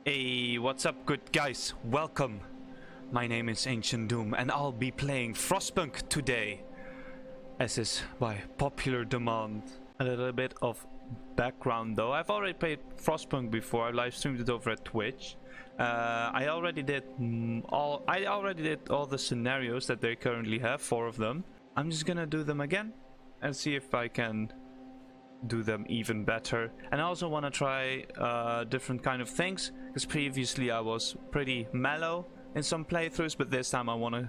Hey, what's up, good guys? Welcome. My name is Ancient Doom, and I'll be playing Frostpunk today, as is by popular demand. A little bit of background, though. I've already played Frostpunk before. I live streamed it over at Twitch. I already did all the scenarios that they currently have, 4 of them. I'm just gonna do them again and see if I can do them even better. And I also want to try different kind of things, because previously I was pretty mellow in some playthroughs, but this time I want to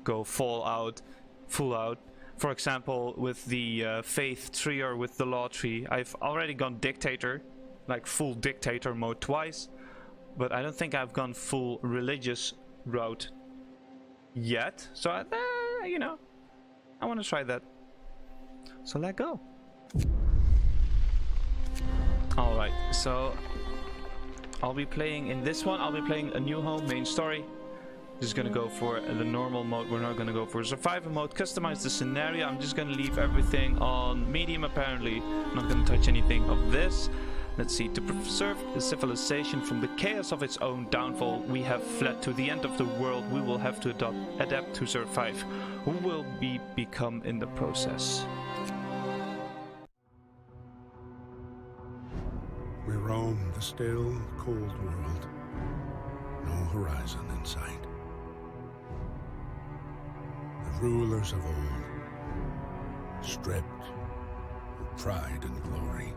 go full out. For example, with the faith tree or with the law tree, I've already gone dictator, like full dictator mode twice, but I don't think I've gone full religious route yet. So you know, I want to try that. So let's go. Alright, so I'll be playing in this one. I'll be playing a new home, main story. Just gonna go for the normal mode. We're not gonna go for survival mode. Customize the scenario. I'm just gonna leave everything on medium apparently. I'm not gonna touch anything of this. Let's see. To preserve the civilization from the chaos of its own downfall, we have fled to the end of the world. We will have to adapt to survive. Who will we become in the process? We roam the still, cold world. No horizon in sight. The rulers of old, stripped of pride and glory.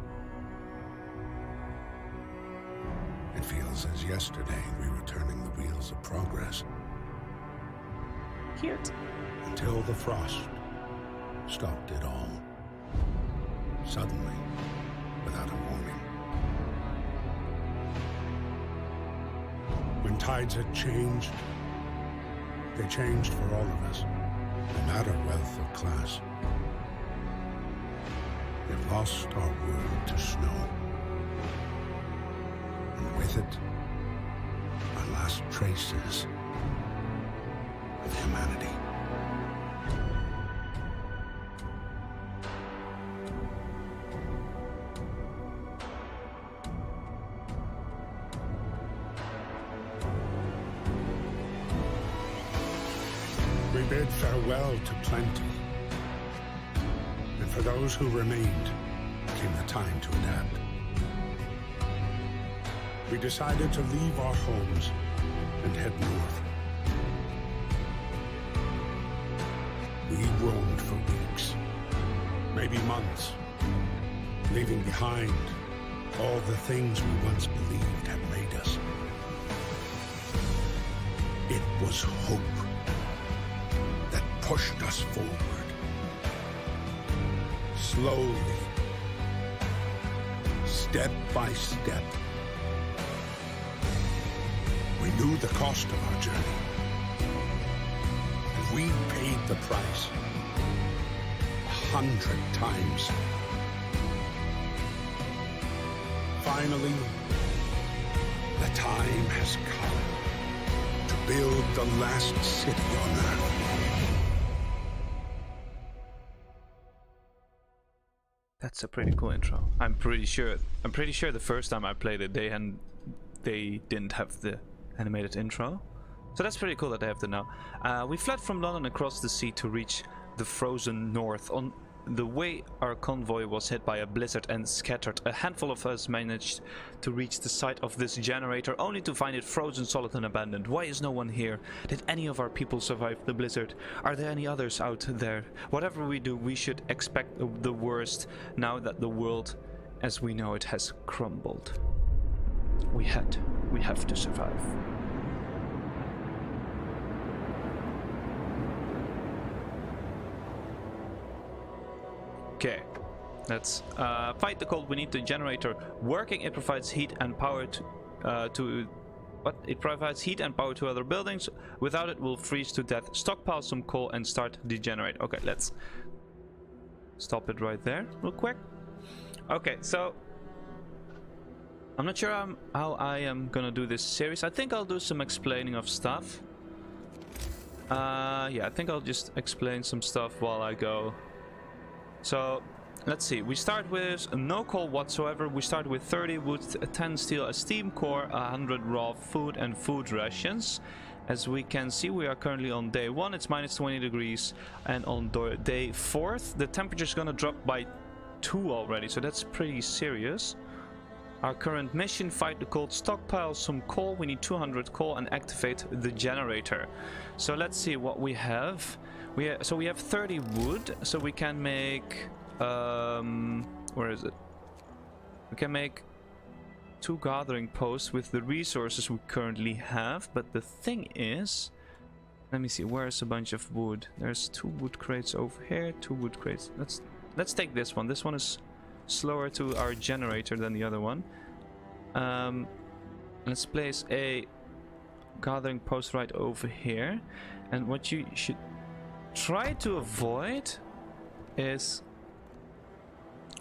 It feels as yesterday we were turning the wheels of progress. Cute. Until the frost stopped it all. Suddenly, without a warning. When tides had changed, they changed for all of us, no matter wealth or class. We've lost our world to snow, and with it, our last traces of humanity. We bid farewell to plenty, and for those who remained, came the time to adapt. We decided to leave our homes and head north. We roamed for weeks, maybe months, leaving behind all the things we once believed had made us. It was hope that pushed us forward. Slowly, step by step. We knew the cost of our journey, and we paid the price 100 times. Finally, the time has come to build the last city on Earth. That's a pretty cool intro. I'm pretty sure the first time I played it they didn't have the animated intro. So that's pretty cool that they have that now. We fled from London across the sea to reach the frozen north. On the way, our convoy was hit by a blizzard and scattered. A handful of us managed to reach the site of this generator, only to find it frozen solid and abandoned. Why is no one here? Did any of our people survive the blizzard? Are there any others out there? Whatever we do, we should expect the worst now that the world as we know it has crumbled. We have to survive. Okay, let's fight the cold. We need the generator working. It provides heat and power It provides heat and power to other buildings. Without it, we'll freeze to death. Stockpile some coal and start degenerate. Okay, let's stop it right there real quick. Okay, so I'm not sure how I am gonna do this series. I think I'll do some explaining of stuff. Yeah, I think I'll just explain some stuff while I go. So let's see, we start with no coal whatsoever. We start with 30 wood, 10 steel, a steam core, 100 raw food and food rations. As we can see, we are currently on day 1, it's minus 20 degrees, and on day 4th the temperature is gonna drop by 2 already, so that's pretty serious. Our current mission: fight the cold, stockpile some coal. We need 200 coal and activate the generator. So let's see what we have. We have 30 wood, so we can make where is it? We can make 2 gathering posts with the resources we currently have. But the thing is, let me see, where's a bunch of wood? There's 2 wood crates over here, 2 wood crates. Let's take this one. This one is slower to our generator than the other one. Let's place a gathering post right over here, and what you should try to avoid is,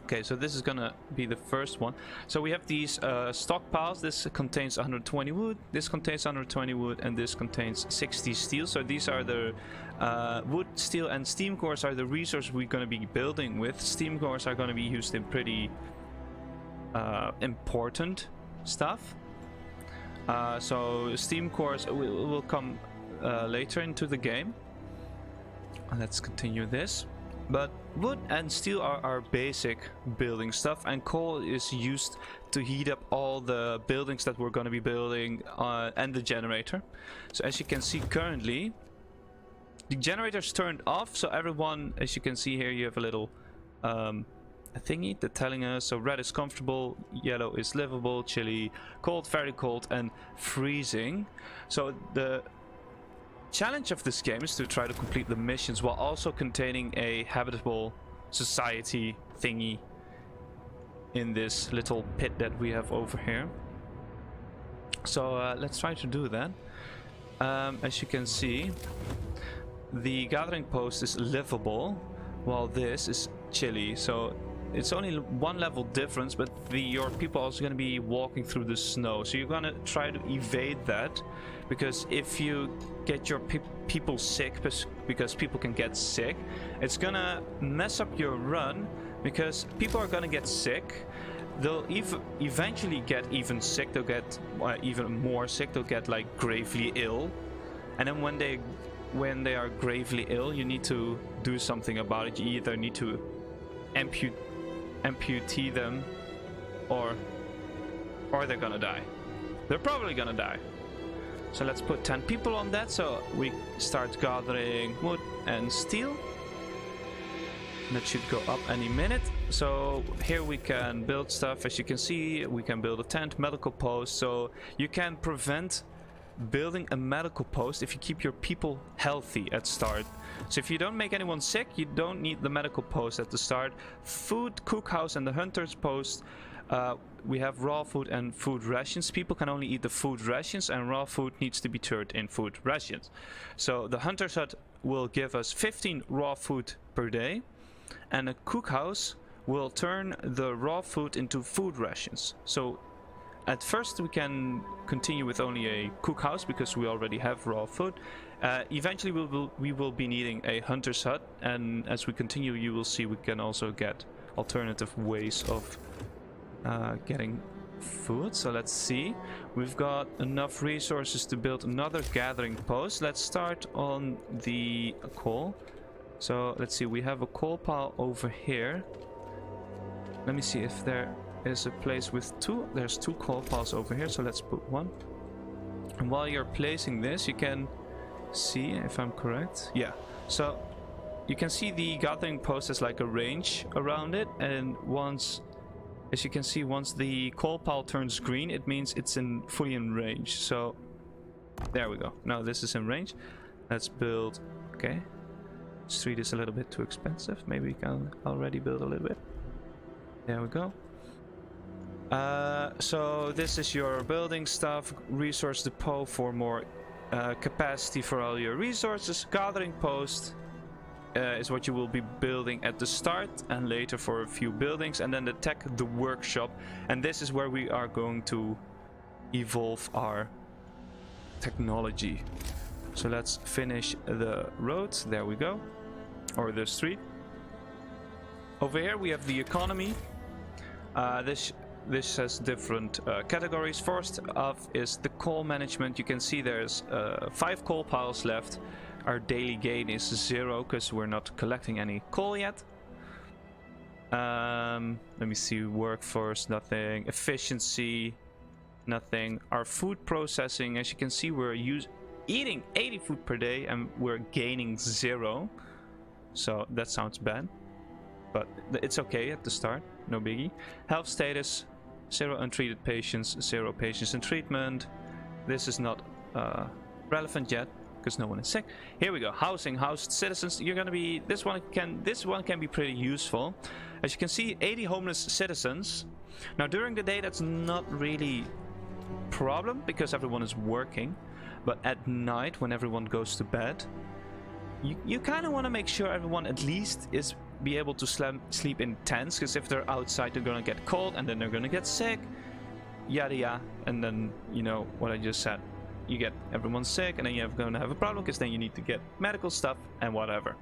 okay, so this is gonna be the first one. So we have these stockpiles. This contains 120 wood, this contains 120 wood, and this contains 60 steel. So these are the wood, steel, and steam cores are the resources we're going to be building with. Steam cores are going to be used in pretty important stuff. So steam cores will come later into the game. Let's continue this. But wood and steel are our basic building stuff, and coal is used to heat up all the buildings that we're going to be building, and the generator. So as you can see currently, the generator's turned off, so everyone, as you can see here, you have a little a thingy that telling us, so red is comfortable, yellow is livable, chilly, cold, very cold, and freezing. So the challenge of this game is to try to complete the missions while also containing a habitable society thingy in this little pit that we have over here. So let's try to do that. As you can see, the gathering post is livable while this is chilly, so it's only 1 level difference, but your people are also going to be walking through the snow, so you're going to try to evade that, because if you get your people sick, because people can get sick, it's gonna mess up your run, because people are gonna get sick. They'll eventually get even sick. They'll get even more sick. They'll get like gravely ill, and then when they are gravely ill, you need to do something about it. You either need to amputee them, or they're gonna die. They're probably gonna die. So let's put 10 people on that, so we start gathering wood and steel. That should go up any minute. So here we can build stuff. As you can see, we can build a tent, medical post. So you can prevent building a medical post if you keep your people healthy at start. So if you don't make anyone sick, you don't need the medical post at the start. Food, cookhouse, and the hunter's post. We have raw food and food rations. People can only eat the food rations, and raw food needs to be turned in food rations. So the hunter's hut will give us 15 raw food per day, and a cookhouse will turn the raw food into food rations. So at first we can continue with only a cookhouse because we already have raw food. Eventually we will be needing a hunter's hut, and as we continue you will see we can also get alternative ways of getting food. So let's see, we've got enough resources to build another gathering post. Let's start on the coal. So let's see, we have a coal pile over here. Let me see if there is a place with 2. There's 2 coal piles over here, so let's put 1. And while you're placing this, you can see, if I'm correct, yeah, so you can see the gathering post has like a range around it, and once, as you can see, once the coal pile turns green, it means it's fully in range. So there we go, now this is in range. Let's build. Okay, street is a little bit too expensive, maybe we can already build a little bit. There we go. So this is your building stuff. Resource depot for more capacity for all your resources. Gathering post is what you will be building at the start and later for a few buildings, and then the workshop, and this is where we are going to evolve our technology. So let's finish the road. There we go, or the street. Over here we have the economy. This has different categories. First off is the coal management. You can see there's 5 coal piles left. Our daily gain is 0 because we're not collecting any coal yet. Let me see. Workforce, nothing. Efficiency, nothing. Our food processing, as you can see, we're eating 80 food per day and we're gaining 0. So that sounds bad, but it's okay at the start, no biggie. Health status, 0 untreated patients, 0 patients in treatment. This is not relevant yet because no one is sick. Here we go. Housing, housed citizens. You're gonna be this one can be pretty useful. As you can see, 80 homeless citizens. Now during the day that's not really a problem because everyone is working, but at night when everyone goes to bed, you kind of want to make sure everyone at least is be able to sleep in tents, because if they're outside they're gonna get cold and then they're gonna get sick, yada yada, and then you know what I just said, you get everyone sick and then you're gonna have a problem because then you need to get medical stuff and whatever.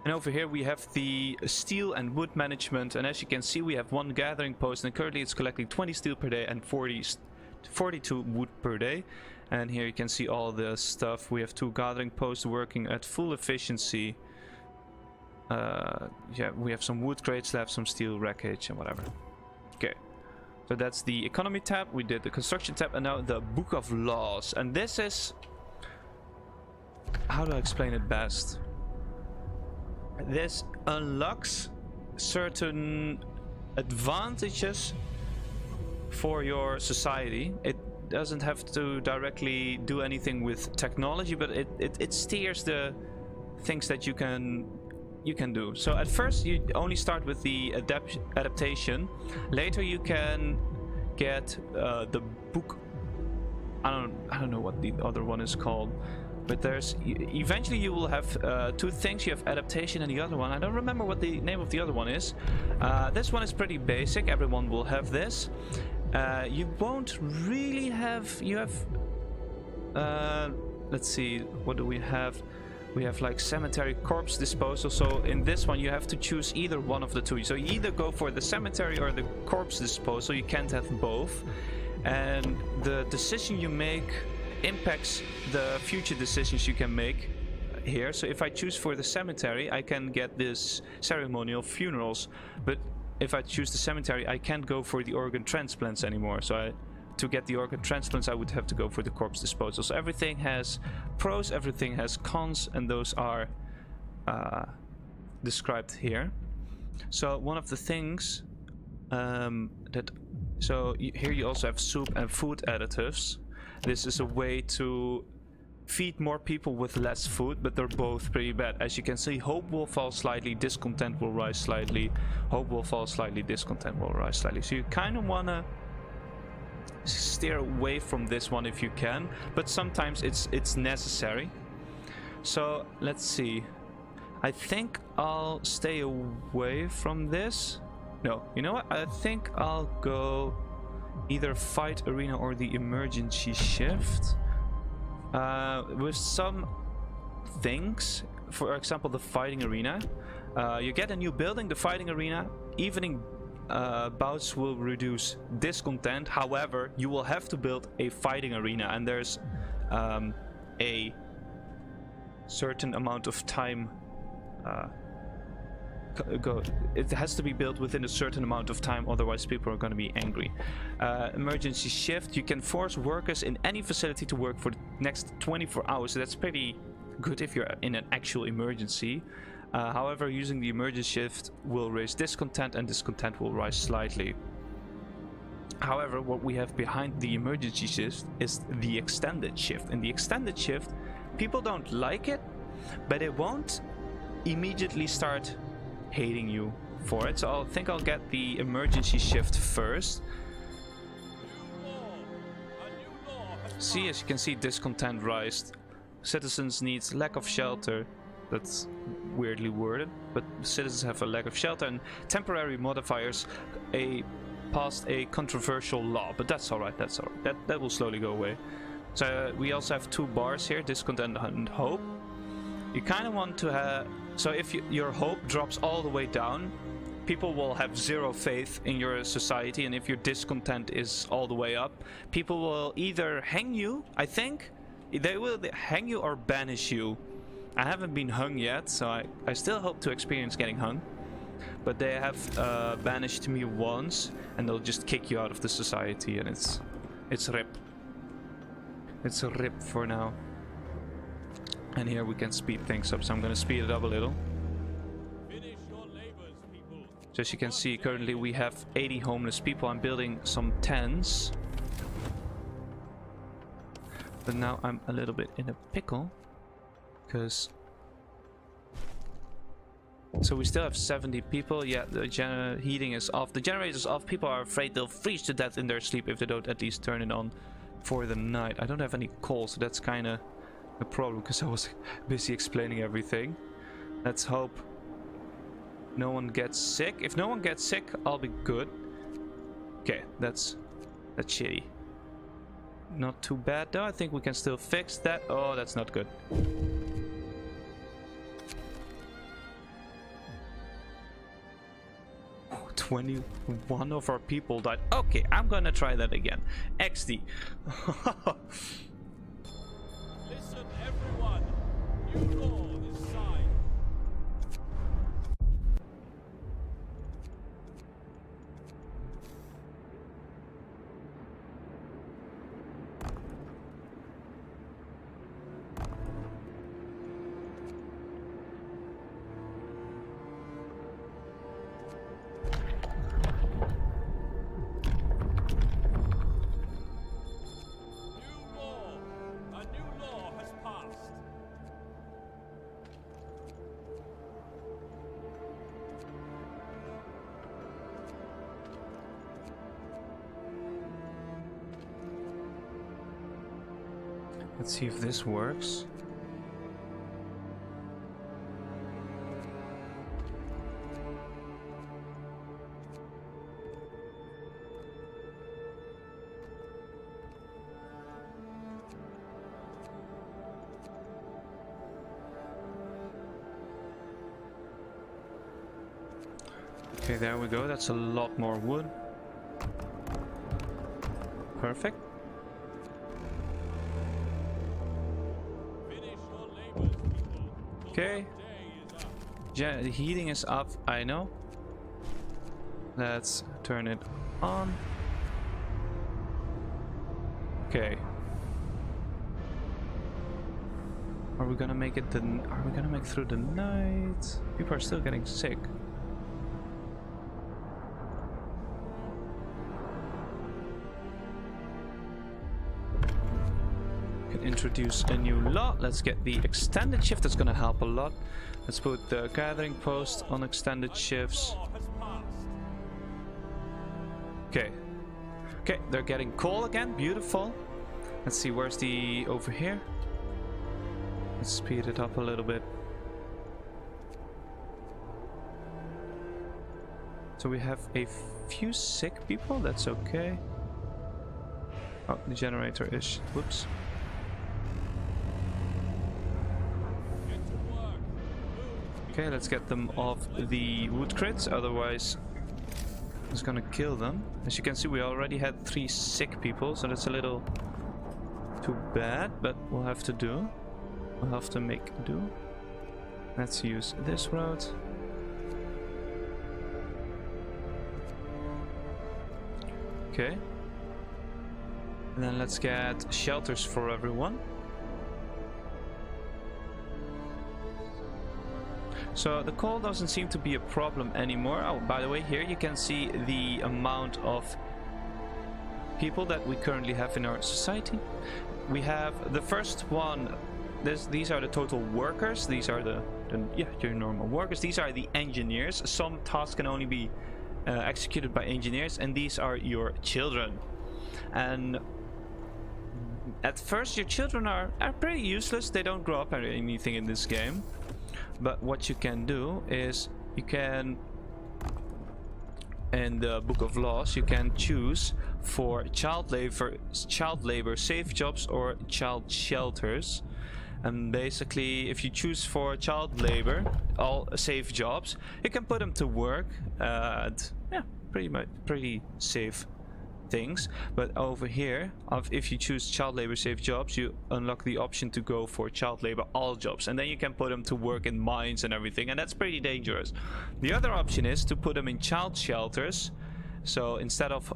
And over here we have the steel and wood management, and as you can see we have 1 gathering post and currently it's collecting 20 steel per day and 42 wood per day. And here you can see all the stuff. We have 2 gathering posts working at full efficiency. Yeah, we have some wood crates left, some steel wreckage and whatever. Okay, so that's the economy tab. We did the construction tab, and now the book of laws. And this is, how do I explain it best? This unlocks certain advantages for your society. It doesn't have to directly do anything with technology, but it steers the things that you can do. So at first you only start with the adaptation. Later you can get the book. I don't know what the other one is called, but there's eventually you will have 2 things. You have adaptation and the other one, I don't remember what the name of the other one is. This one is pretty basic. Everyone will have this. You won't really have, you have let's see, what do we have? We have like cemetery corpse disposal. So in this one you have to choose either one of the 2. So you either go for the cemetery or the corpse disposal. You can't have both, and the decision you make impacts the future decisions you can make here. So if I choose for the cemetery, I can get this ceremonial funerals, but if I choose the cemetery, I can't go for the organ transplants anymore. So to get the organ transplants, I would have to go for the corpse disposal. So everything has pros, everything has cons, and those are described here. So one of the things here you also have soup and food additives. This is a way to feed more people with less food, but they're both pretty bad. As you can see, hope will fall slightly, discontent will rise slightly. Hope will fall slightly, discontent will rise slightly. So you kind of want to steer away from this one if you can, but sometimes it's necessary. So let's see. I think I'll stay away from this. No, you know what? I think I'll go either fight arena or the emergency shift. With some things, for example the fighting arena, you get a new building, the fighting arena. Evening bouts will reduce discontent. However, you will have to build a fighting arena, and there's a certain amount of time it has to be built within a certain amount of time, otherwise people are going to be angry. Emergency shift, you can force workers in any facility to work for the next 24 hours. So that's pretty good if you're in an actual emergency. However, using the emergency shift will raise discontent, and discontent will rise slightly. However, what we have behind the emergency shift is the extended shift. In the extended shift, people don't like it, but it won't immediately start hating you for it. So I think I'll get the emergency shift first. See, as you can see, discontent rise. Citizens needs lack of shelter. That's weirdly worded, but citizens have a lack of shelter, and temporary modifiers passed a controversial law, but that's alright, that's alright. That will slowly go away. So we also have 2 bars here, discontent and hope. You kind of want to So if your hope drops all the way down, people will have zero faith in your society, and if your discontent is all the way up, people will either hang you, I think. They will hang you or banish you. I haven't been hung yet, so I still hope to experience getting hung. But they have banished me once, and they'll just kick you out of the society, and it's rip. It's a rip for now. And here we can speed things up, so I'm gonna speed it up a little. Finish your labors, people. So as you can see, currently we have 80 homeless people. I'm building some tents. But now I'm a little bit in a pickle. Because... So we still have 70 people. Yeah, the heating is off. The generator is off. People are afraid they'll freeze to death in their sleep if they don't at least turn it on for the night. I don't have any coal, so that's kind of a problem because I was busy explaining everything. Let's hope no one gets sick. If no one gets sick, I'll be good. Okay, that's shitty. Not too bad though. I think we can still fix that. Oh, that's not good. 21 of our people died. Okay, I'm gonna try that again. XD. Listen, everyone. New law is signed. Let's see if this works. Okay, there we go. That's a lot more wood. Perfect. Okay. Yeah, the heating is up, I know. Let's turn it on. Okay. Are we gonna make it are we gonna make through the night? People are still getting sick. Introduce a new law. Let's get the extended shift. That's gonna help a lot. Let's put the gathering post on extended shifts. Okay. Okay, they're getting coal again. Beautiful. Let's see, where's the... over here? Let's speed it up a little bit. So we have a few sick people. That's okay. Oh, the generator is... whoops. Okay, let's get them off the wood crits, otherwise it's gonna kill them. As you can see, we already had 3 sick people, so that's a little too bad, but we'll have to do. We'll have to make do. Let's use this road. Okay. And then let's get shelters for everyone. So the coal doesn't seem to be a problem anymore. Oh, by the way, here you can see the amount of people that we currently have in our society. We have the first one. These are the total workers. These are your normal workers. These are the engineers. Some tasks can only be executed by engineers, and these are your children. And at first, your children are pretty useless. They don't grow up or anything in this game. But what you can do is you can, in the Book of Laws, you can choose for child labor safe jobs or child shelters. And basically, if you choose for child labor, all safe jobs, you can put them to work at, yeah, pretty safe things. But over here, if you choose child labor safe jobs, you unlock the option to go for child labor all jobs, and then you can put them to work in mines and everything, and that's pretty dangerous. The other option is to put them in child shelters. So instead of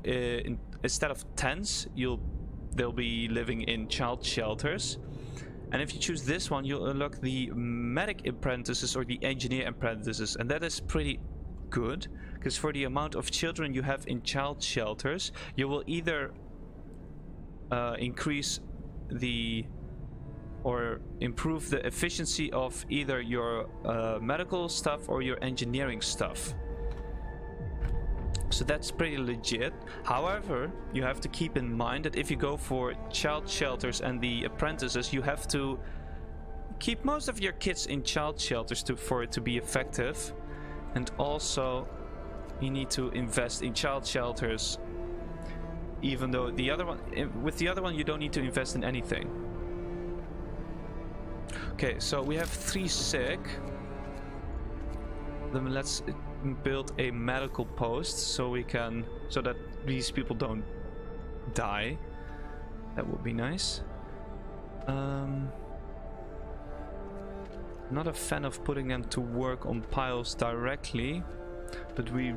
tents, they'll be living in child shelters. And if you choose this one, you'll unlock the medic apprentices or the engineer apprentices, and that is pretty good, because for the amount of children you have in child shelters, you will either increase or improve the efficiency of either your medical stuff or your engineering stuff. So that's pretty legit. However, you have to keep in mind that if you go for child shelters and the apprentices, you have to keep most of your kids in child shelters for it to be effective. And also, you need to invest in child shelters, even though with the other one you don't need to invest in anything. Okay, so we have 3 sick. Then let's build a medical post so that these people don't die. That would be nice. Not a fan of putting them to work on piles directly, but we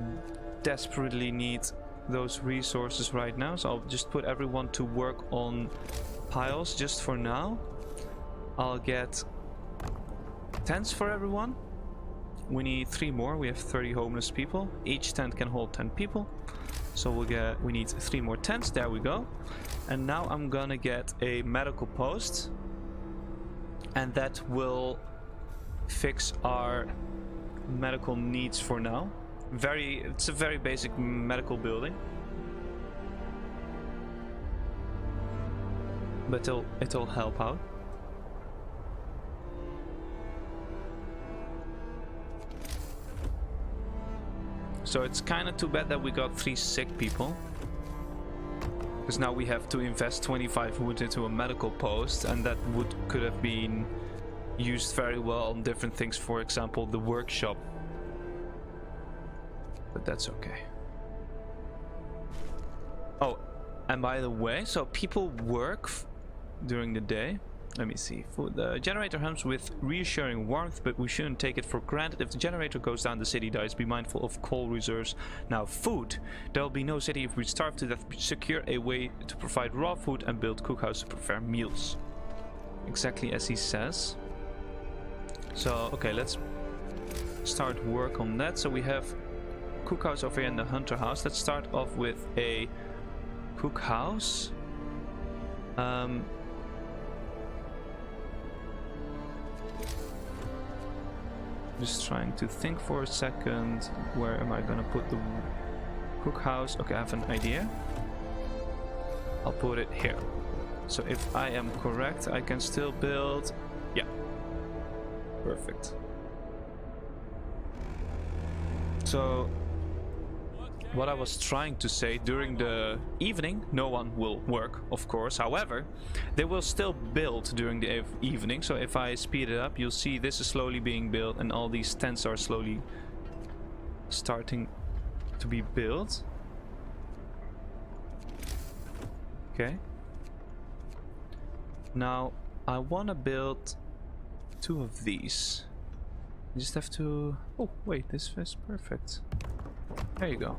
desperately need those resources right now, so I'll just put everyone to work on piles just for now. I'll get tents for everyone. We need 3 more. We have 30 homeless people. Each tent can hold 10 people, so we need 3 more tents. There we go. And now I'm gonna get a medical post, and that will fix our medical needs for now. It's a very basic medical building, but it'll help out. So it's kind of too bad that we got 3 sick people, because now we have to invest 25 wood into a medical post, and that wood could have been used very well on different things, for example the workshop, but that's okay. Oh, and by the way, so people work during the day. Let me see. The generator hums with reassuring warmth, but we shouldn't take it for granted. If the generator goes down, the city dies. Be mindful of coal reserves. Now, food. There will be no city if we starve to death. Secure a way to provide raw food and build cookhouse to prepare meals. Exactly as he says. So, okay, let's start work on that. So we have cookhouse over here in the hunter house. Let's start off with a cookhouse. Just trying to think for a second. Where am I gonna put the cookhouse? Okay, I have an idea. I'll put it here. So if I am correct, I can still build. Yeah. Perfect. So what I was trying to say, during the evening no one will work, of course. However, they will still build during the evening. So if I speed it up, you'll see this is slowly being built, and all these tents are slowly starting to be built. Okay. Now I want to build 2 of these. You just have to... Oh wait, this is perfect. There you go.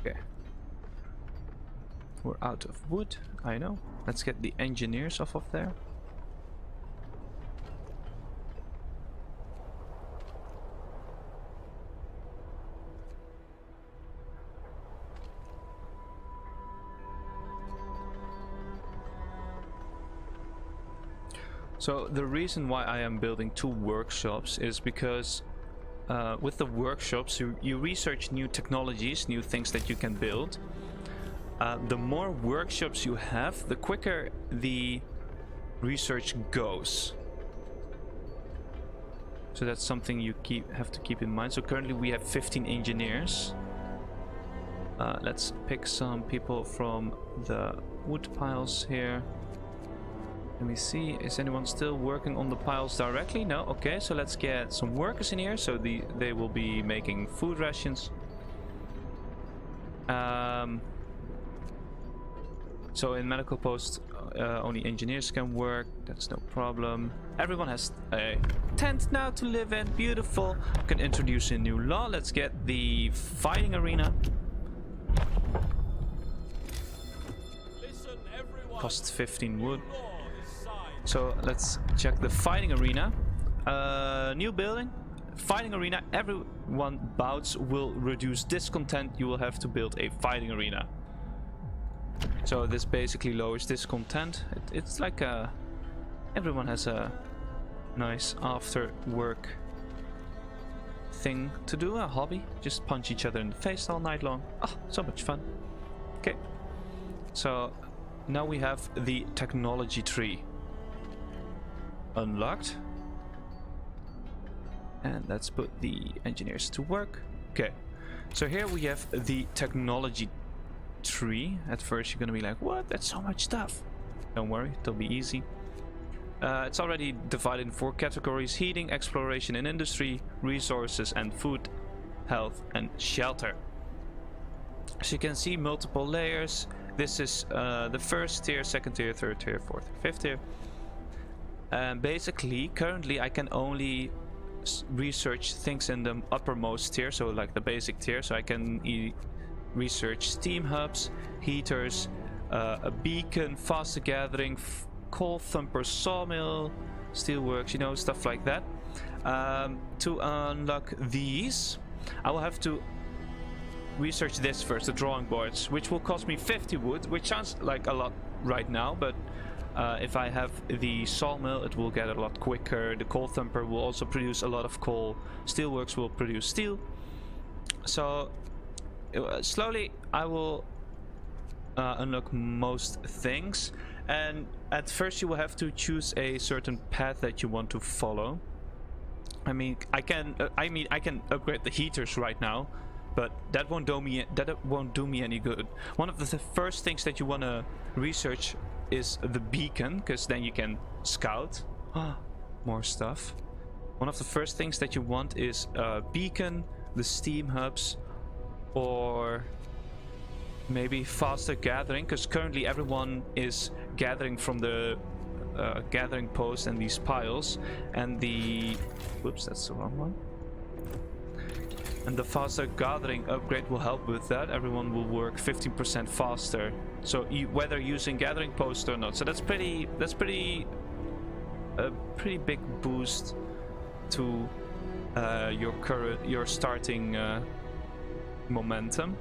Okay. We're out of wood, I know. Let's get the engineers off of there. So the reason why I am building 2 workshops is because with the workshops you research new technologies, new things that you can build. The more workshops you have, the quicker the research goes. So that's something you have to keep in mind. So currently we have 15 engineers. Let's pick some people from the wood piles here. Let me see, is anyone still working on the piles directly? No? Okay, so let's get some workers in here. So they will be making food rations. So in medical post, only engineers can work. That's no problem. Everyone has a tent now to live in. Beautiful. We can introduce a new law. Let's get the fighting arena. Listen, everyone. Costs 15 wood. Law is signed. So let's check the fighting arena. New building. Fighting arena. Everyone bouts will reduce discontent. You will have to build a fighting arena. So this basically lowers discontent. It's like everyone has a nice after work thing to do, a hobby. Just punch each other in the face all night long. Oh, so much fun. Okay. So now we have the technology tree unlocked. And let's put the engineers to work. Okay. So here we have the technology tree. At first you're gonna be like, what? That's so much stuff. Don't worry, it'll be easy. It's already divided in 4 categories: heating, exploration and industry, resources and food, health and shelter. So you can see multiple layers. This is the first tier, second tier, third tier, fourth, fifth tier. Basically, currently I can only research things in the uppermost tier, so like the basic tier. So I can research steam hubs, heaters, a beacon, faster gathering, coal thumper, sawmill, steelworks, you know, stuff like that. To unlock these, I will have to research this first, the drawing boards, which will cost me 50 wood, which sounds like a lot right now, but if I have the sawmill, it will get a lot quicker. The coal thumper will also produce a lot of coal. Steelworks will produce steel. So slowly I will unlock most things, and at first you will have to choose a certain path that you want to follow. I mean I can upgrade the heaters right now, but that won't do me any good. One of the first things that you want to research is the beacon, because then you can scout. More stuff. One of the first things that you want is beacon, the steam hubs, or maybe faster gathering, because currently everyone is gathering from the gathering post and these piles, and the whoops, that's the wrong one. And the faster gathering upgrade will help with that. Everyone will work 15% faster, so whether using gathering post or not. So that's pretty a pretty big boost to your starting momentum,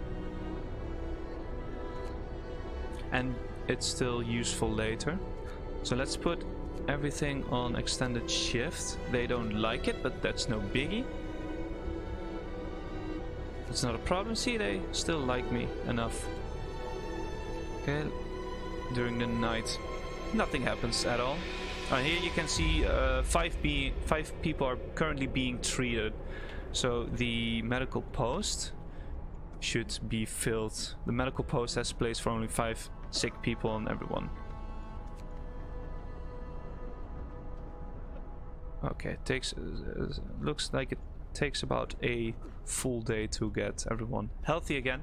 and it's still useful later. So let's put everything on extended shift. They don't like it, but that's no biggie. It's not a problem. See, they still like me enough. Okay, during the night nothing happens at all. Here you can see 5 people are currently being treated, so the medical post should be filled. The medical post has place for only 5 sick people and everyone. Okay, it takes looks like it takes about a full day to get everyone healthy again,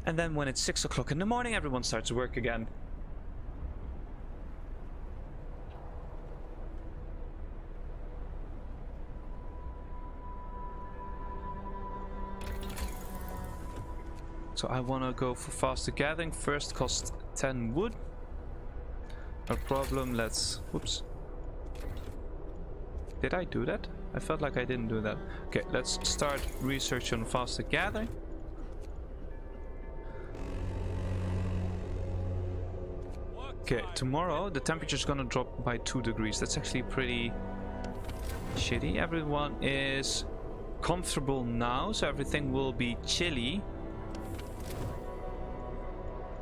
and then when it's 6 o'clock in the morning, everyone starts work again. So I want to go for faster gathering. First cost 10 wood. No problem. Let's... Whoops. Did I do that? I felt like I didn't do that. Okay, let's start research on faster gathering. Okay, tomorrow the temperature is gonna drop by 2 degrees. That's actually pretty shitty. Everyone is comfortable now, so everything will be chilly.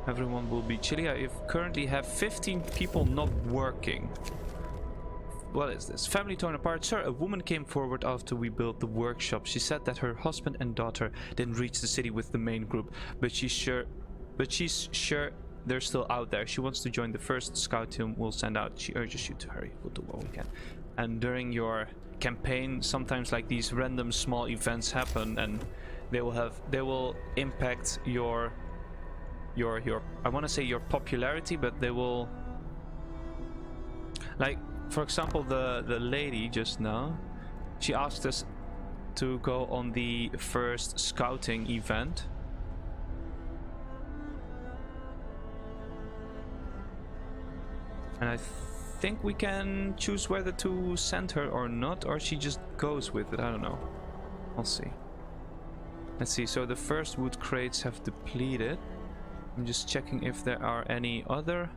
Everyone will be chilly. I currently have 15 people not working. What is this? Family torn apart. Sir, a woman came forward after we built the workshop. She said that her husband and daughter didn't reach the city with the main group, but she's sure they're still out there. She wants to join the first scout team we'll send out. She urges you to hurry. We'll do what we can. And during your campaign, sometimes like these random small events happen, and they will impact your I want to say your popularity, but they will, like for example the lady just now, she asked us to go on the first scouting event. And I think we can choose whether to send her or not, or she just goes with it. I don't know. I'll see. Let's see. So the first wood crates have depleted. I'm just checking if there are any other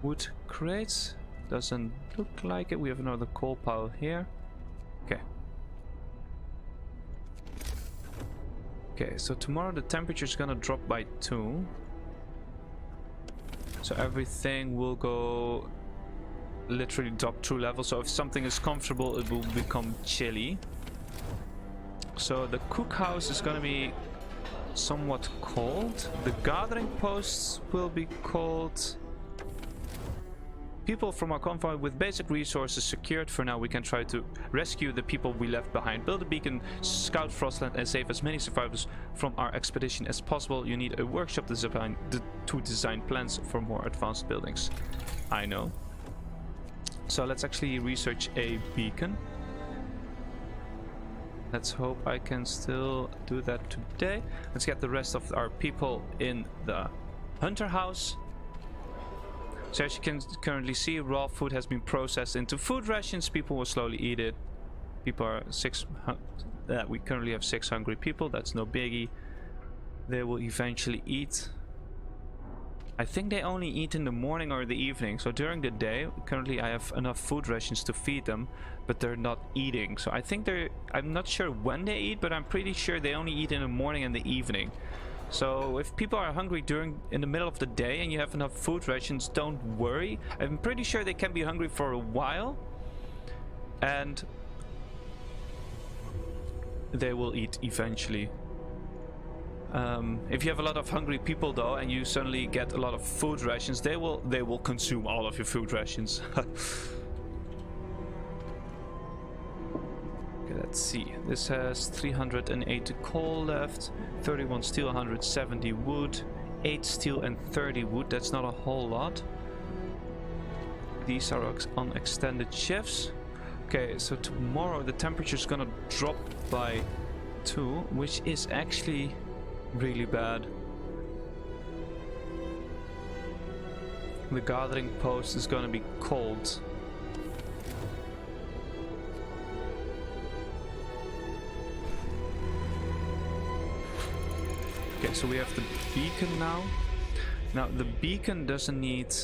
wood crates. Doesn't look like it. We have another coal pile here. Okay. Okay, so tomorrow the temperature is gonna drop by 2. So everything will go literally drop 2 levels. So if something is comfortable, it will become chilly. So the cookhouse is gonna be somewhat cold. The gathering posts will be cold. People from our convoy with basic resources secured. For now we can try to rescue the people we left behind. Build a beacon, scout Frostland, and save as many survivors from our expedition as possible. You need a workshop to design plans for more advanced buildings. I know. So let's actually research a beacon. Let's hope I can still do that today. Let's get the rest of our people in the hunter house. So as you can currently see, raw food has been processed into food rations. People will slowly eat it. People are we currently have 6 hungry people. That's no biggie. They will eventually eat. I think they only eat in the morning or the evening. So during the day, currently I have enough food rations to feed them, but they're not eating. So I think I'm not sure when they eat, but I'm pretty sure they only eat in the morning and the evening. So if people are hungry in the middle of the day and you have enough food rations, don't worry. I'm pretty sure they can be hungry for a while, and they will eat eventually. If you have a lot of hungry people though, and you suddenly get a lot of food rations, they will consume all of your food rations. Let's see. This has 380 coal left, 31 steel, 170 wood, 8 steel and 30 wood. That's not a whole lot. These are on extended shifts. Okay, so tomorrow the temperature is gonna drop by 2, which is actually really bad. The gathering post is gonna be cold. Okay, so we have the beacon now. Now the beacon doesn't need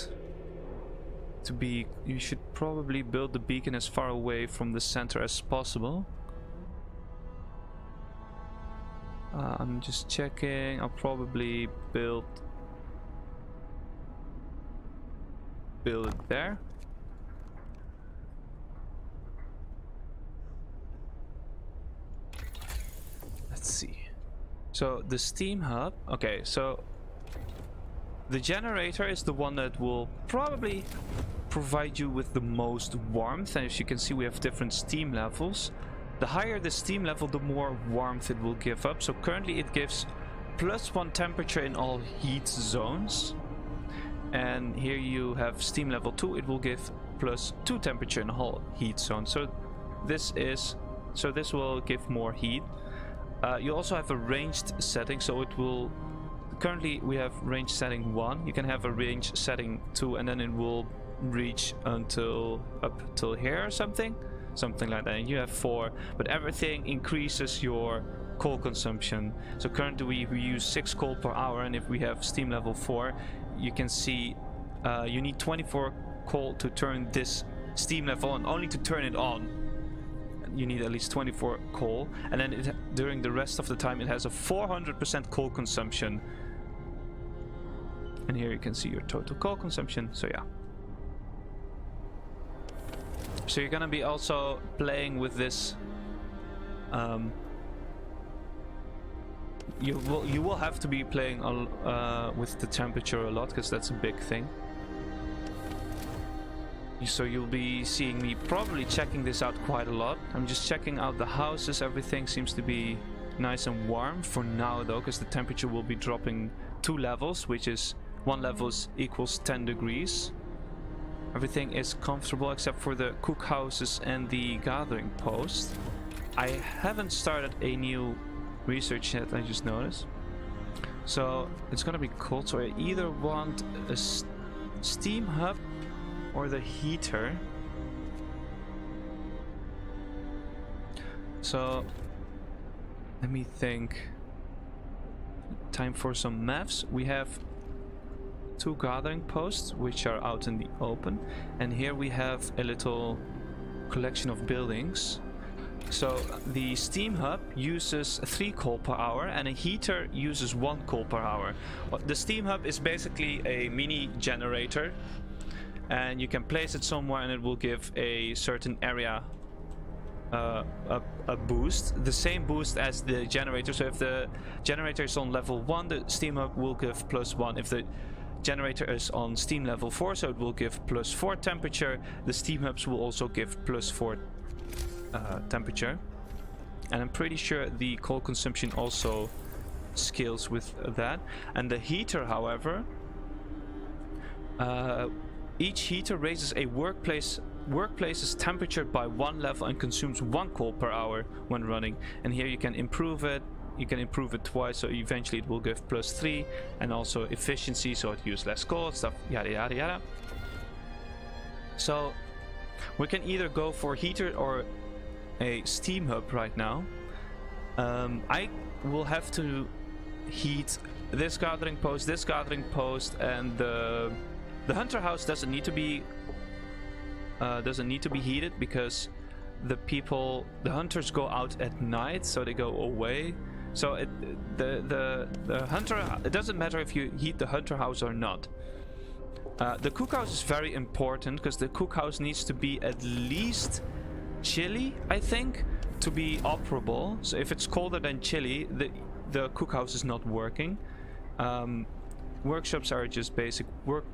to be... You should probably build the beacon as far away from the center as possible. I'm just checking. I'll probably build it there. Let's see. So the steam hub, okay, so the generator is the one that will probably provide you with the most warmth, and as you can see we have different steam levels. The higher the steam level, the more warmth it will give up. So currently it gives +1 temperature in all heat zones, and here you have steam level 2, it will give +2 temperature in all heat zones. So this will give more heat. You also have a ranged setting, so it will... Currently we have range setting 1. You can have a range setting 2, and then it will reach up till here or something like that. And you have 4, but everything increases your coal consumption. So currently we use 6 coal per hour, and if we have steam level 4, you can see you need 24 coal to turn this steam level on. Only to turn it on you need at least 24 coal, and then during the rest of the time it has a 400% coal consumption. And here you can see your total coal consumption. So yeah, so you're gonna be also playing with this you will have to be playing with the temperature a lot, because that's a big thing. So you'll be seeing me probably checking this out quite a lot. I'm just checking out the houses. Everything seems to be nice and warm for now though, because the temperature will be dropping 2 levels, which is 1 level equals 10 degrees. Everything is comfortable except for the cookhouses and the gathering post. I haven't started a new research yet, I just noticed. So it's gonna be cold, so I either want a steam hub or the heater. So let me think. Time for some maps. We have 2 gathering posts which are out in the open, and here we have a little collection of buildings. So the steam hub uses 3 coal per hour and a heater uses 1 coal per hour. The steam hub is basically a mini generator, and you can place it somewhere and it will give a certain area a boost, the same boost as the generator. So if the generator is on level 1, the steam hub will give +1. If the generator is on steam level 4, so it will give +4 temperature, the steam hubs will also give +4 temperature. And I'm pretty sure the coal consumption also scales with that. And the heater, however, each heater raises a workplace's temperature by 1 level and consumes 1 coal per hour when running. And here you can improve it. You can improve it twice, so eventually it will give +3, and also efficiency, so it uses less coal, stuff, yada yada yada. So we can either go for heater or a steam hub right now. I will have to heat this gathering post, and the hunter house doesn't need to be heated, because the hunters go out at night, so they go away. So the hunter, it doesn't matter if you heat the hunter house or not. The cookhouse is very important, because the cookhouse needs to be at least chilly, I think, to be operable. So if it's colder than chilly, the cookhouse is not working. Workshops are just basic work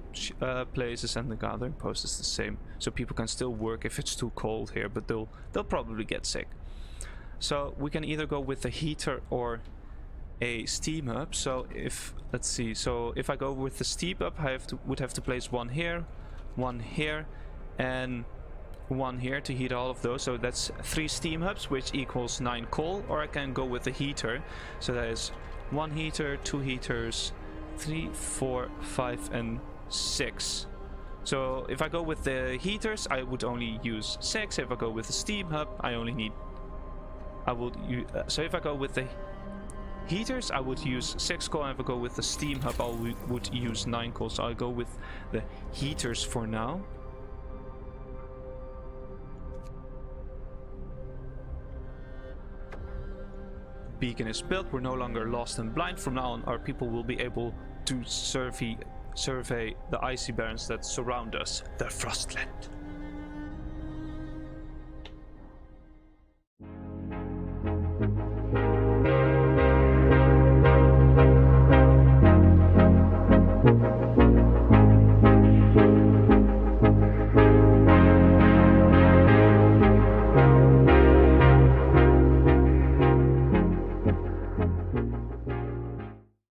places, and the gathering post is the same. So people can still work if it's too cold here, but they'll probably get sick. So we can either go with a heater or a steam hub. So let's see. So if I go with the steam hub, I would have to place 1 here, 1 here, and 1 here to heat all of those. So that's 3 steam hubs, which equals 9 coal. Or I can go with the heater. So that is 1 heater, 2 heaters, 3, 4, 5, and 6. So if I go with the heaters, I would only use 6. If I go with the steam hub, so if I go with the heaters, I would use 6 coal, and if I go with the steam hub, I would use 9 coal. So I'll go with the heaters for now. Beacon is built. We're no longer lost and blind. From now on, our people will be able to survey the icy barrens that surround us, the Frostland.